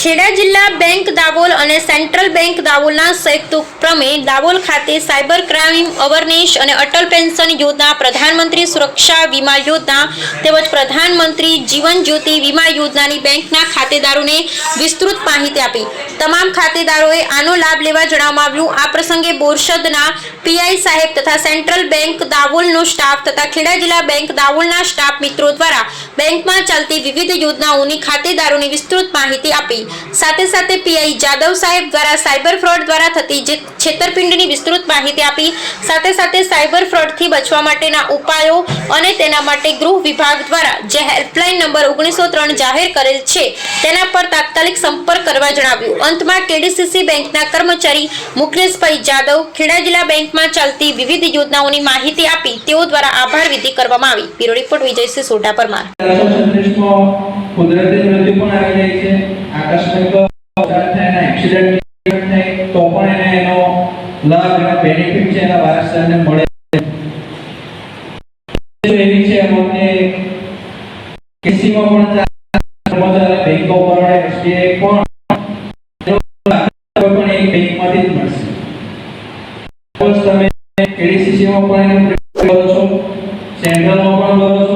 ખેડા જિલ્લા બેંક દાવોલ અને central bank દાવોલના સંયુક્ત ઉપક્રમે દાવોલ ખાતે સાયબર ક્રાઇમ અવેરનેસ અને અટલ પેન્શન યોજના, પ્રધાનમંત્રી સુરક્ષા વીમા યોજના તેમજ પ્રધાનમંત્રી જીવન જ્યોતિ વીમા યોજનાની બેંકના ખાતેદારોને વિસ્તૃત માહિતી આપી. તમામ ખાતેદારોએ આનો લાભ લેવા જણાવવામાં આવ્યું. આ પ્રસંગે બોરસદના પીઆઈ સાહેબ તથા સેન્ટ્રલ બેંક દાવોલનો સ્ટાફ તથા ખેડા જિલ્લા બેંક દાવોલના સ્ટાફ મિત્રો દ્વારા બેંકમાં ચાલતી વિવિધ યોજનાઓની ખાતેદારોને વિસ્તૃત માહિતી આપી. સાથે સાથે પીઆઈ જાદવ સાહેબ દ્વારા સાયબર ફ્રોડ દ્વારા થતી છેતરપિંડીની વિસ્તૃત માહિતી આપી. સાથે સાથે સાયબર ફ્રોડથી બચવા માટેના ઉપાયો અને તેના માટે ગૃહ વિભાગ દ્વારા જે હેલ્પલાઇન નંબર 1903 જાહેર કરેલ છે તેના પર તાત્કાલિક સંપર્ક કરવા જણાવ્યું. અંતમાં કેડીસીસી બેંકના કર્મચારી મુકેશભાઈ જાદવ ખેડા જિલ્લા બેંકમાં ચાલતી વિવિધ યોજનાઓની માહિતી આપી તેઓ દ્વારા આભાર વિધિ કરવામાં આવી. Bureau report Vijaysinh Sodha Parmar. કુદરતી મૃત્યુ પણ આવી જાય છે, આકસ્મિક એક્સિડન્ટ થાય તો પણ એનો લાભ એનો બેનિફિટ છે એના વારસદારને મળે છે. એવી છે અમને કેસીમાં પણ કર્મચારી બેંકો પર એસબીઆઈ પણ એક બેંકમાંથી જ મળશે. તમે કેડીસીસીમાં પણ કરો છો, સેન્ટ્રલમાં પણ કરો છો,